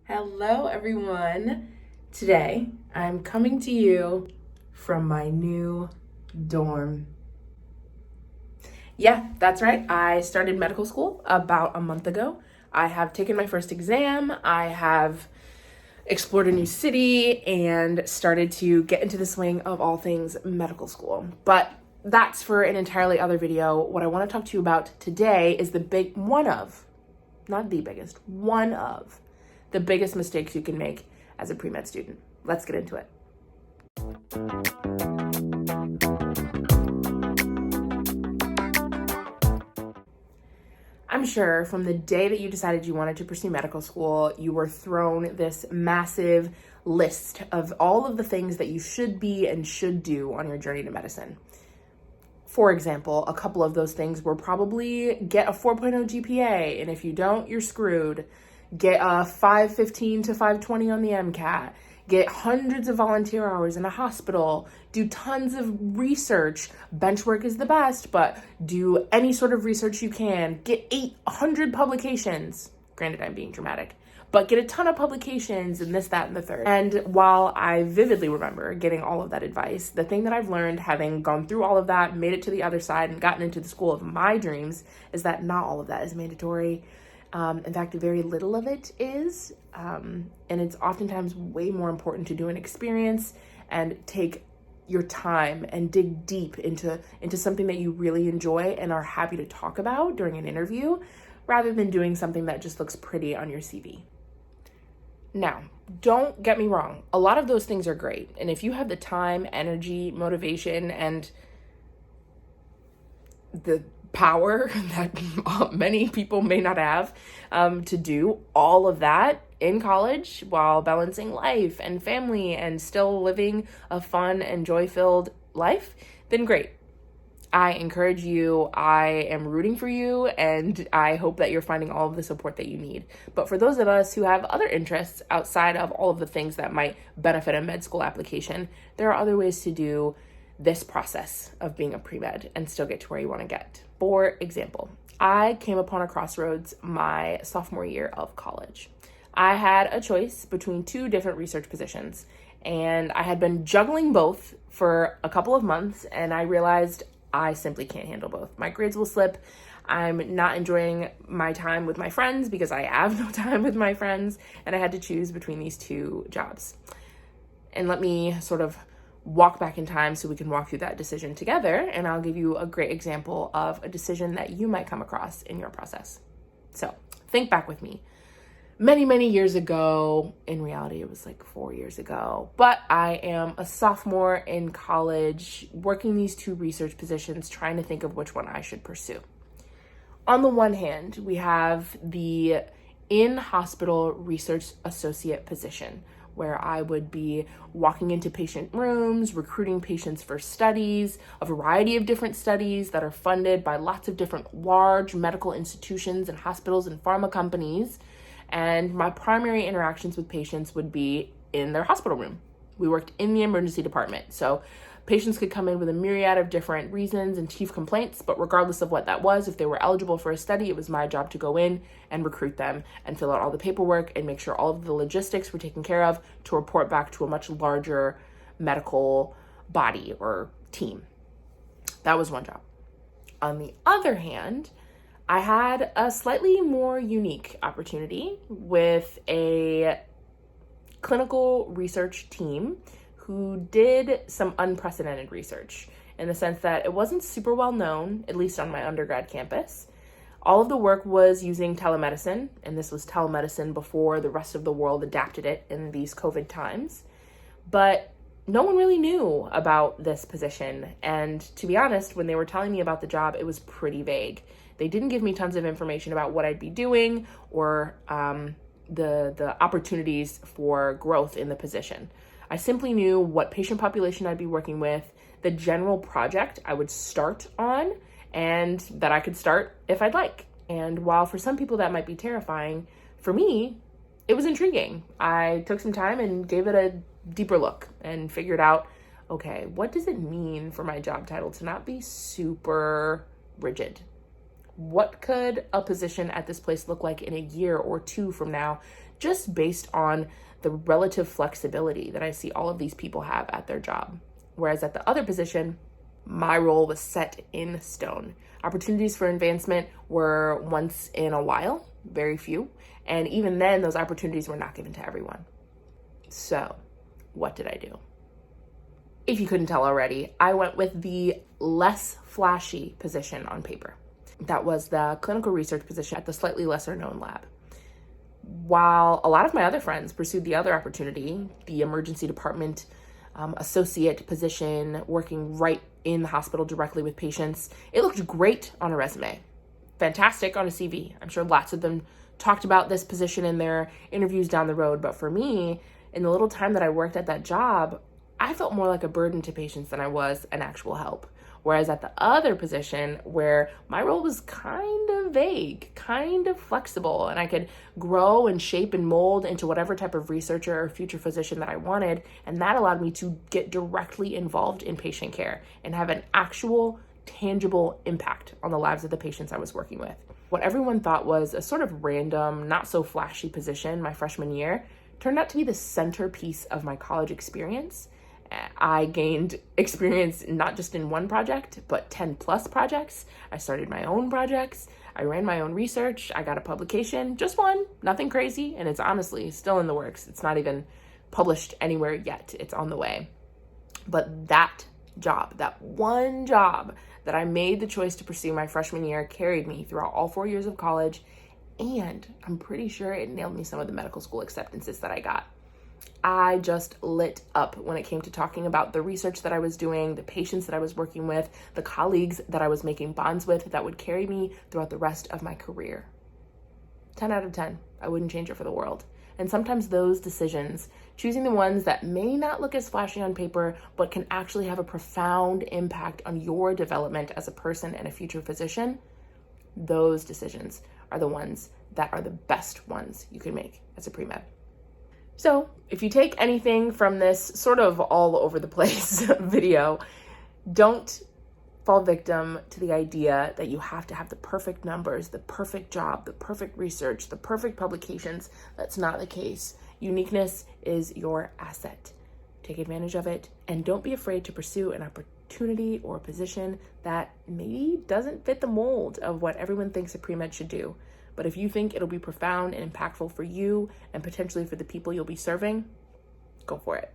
Hello, everyone. Today, I'm coming to you from my new dorm. Yeah, that's right. I started medical school about a month ago. I have taken my first exam. I have explored a new city and started to get into the swing of all things medical school. But that's for an entirely other video. What I want to talk to you about today is not the biggest, one of the biggest mistakes you can make as a pre-med student. Let's get into it. I'm sure from the day that you decided you wanted to pursue medical school, you were thrown this massive list of all of the things that you should be and should do on your journey to medicine. For example, a couple of those things were probably get a 4.0 GPA, and if you don't, you're screwed. Get a 515 to 520 on the MCAT. Get hundreds of volunteer hours in a hospital. Do tons of research. Bench work is the best, but do any sort of research you can. Get 800 publications. Granted, I'm being dramatic. But get a ton of publications and this, that, and the third. And while I vividly remember getting all of that advice, the thing that I've learned having gone through all of that, made it to the other side, and gotten into the school of my dreams is that not all of that is mandatory. In fact, very little of it is. And it's oftentimes way more important to do an experience and take your time and dig deep into something that you really enjoy and are happy to talk about during an interview, rather than doing something that just looks pretty on your CV. Now, don't get me wrong. A lot of those things are great. And if you have the time, energy, motivation, and the power that many people may not have to do all of that in college while balancing life and family and still living a fun and joy-filled life, then great. I encourage you, I am rooting for you, and I hope that you're finding all of the support that you need. But for those of us who have other interests outside of all of the things that might benefit a med school application, there are other ways to do this process of being a pre-med and still get to where you want to get. For example, I came upon a crossroads my sophomore year of college. I had a choice between two different research positions, and I had been juggling both for a couple of months, and I realized I simply can't handle both. My grades will slip. I'm not enjoying my time with my friends because I have no time with my friends, and I had to choose between these two jobs. And let me sort of walk back in time so we can walk through that decision together, and I'll give you a great example of a decision that you might come across in your process. So think back with me. Many, many years ago, in reality, it was like 4 years ago, but I am a sophomore in college working these two research positions, trying to think of which one I should pursue. On the one hand, we have the in-hospital research associate position, where I would be walking into patient rooms, recruiting patients for studies, a variety of different studies that are funded by lots of different large medical institutions and hospitals and pharma companies. And my primary interactions with patients would be in their hospital room. We worked in the emergency department. So patients could come in with a myriad of different reasons and chief complaints, but regardless of what that was, if they were eligible for a study, it was my job to go in and recruit them and fill out all the paperwork and make sure all of the logistics were taken care of to report back to a much larger medical body or team. That was one job. On the other hand, I had a slightly more unique opportunity with a clinical research team who did some unprecedented research in the sense that it wasn't super well known, at least on my undergrad campus. All of the work was using telemedicine, and this was telemedicine before the rest of the world adapted it in these COVID times. But no one really knew about this position, and to be honest, when they were telling me about the job, it was pretty vague. They didn't give me tons of information about what I'd be doing or the opportunities for growth in the position. I simply knew what patient population I'd be working with, the general project I would start on, and that I could start if I'd like. And while for some people that might be terrifying, for me, it was intriguing. I took some time and gave it a deeper look and figured out, okay, what does it mean for my job title to not be super rigid? what could a position at this place look like in a year or two from now, just based on the relative flexibility that I see all of these people have at their job. Whereas at the other position, my role was set in stone. Opportunities for advancement were once in a while, very few. And even then, those opportunities were not given to everyone. So, what did I do? If you couldn't tell already, I went with the less flashy position on paper. That was the clinical research position at the slightly lesser known lab. While a lot of my other friends pursued the other opportunity, the emergency department associate position, working right in the hospital directly with patients, it looked great on a resume. Fantastic on a CV. I'm sure lots of them talked about this position in their interviews down the road. But for me, in the little time that I worked at that job, I felt more like a burden to patients than I was an actual help. Whereas at the other position, where my role was kind of vague, kind of flexible, and I could grow and shape and mold into whatever type of researcher or future physician that I wanted, and that allowed me to get directly involved in patient care and have an actual, tangible impact on the lives of the patients I was working with. What everyone thought was a sort of random, not so flashy position my freshman year turned out to be the centerpiece of my college experience. I gained experience not just in one project, but 10 plus projects. I started my own projects. I ran my own research. I got a publication, just one, nothing crazy. And it's honestly still in the works. It's not even published anywhere yet. It's on the way. But that job, that one job that I made the choice to pursue my freshman year carried me throughout all 4 years of college. And I'm pretty sure it nailed me some of the medical school acceptances that I got. I just lit up when it came to talking about the research that I was doing, the patients that I was working with, the colleagues that I was making bonds with that would carry me throughout the rest of my career. 10 out of 10. I wouldn't change it for the world. And sometimes those decisions, choosing the ones that may not look as flashy on paper, but can actually have a profound impact on your development as a person and a future physician, those decisions are the ones that are the best ones you can make as a pre-med. So if you take anything from this sort of all over the place video, don't fall victim to the idea that you have to have the perfect numbers, the perfect job, the perfect research, the perfect publications. That's not the case. Uniqueness is your asset. Take advantage of it, and don't be afraid to pursue an opportunity or a position that maybe doesn't fit the mold of what everyone thinks a pre-med should do. But if you think it'll be profound and impactful for you and potentially for the people you'll be serving, go for it.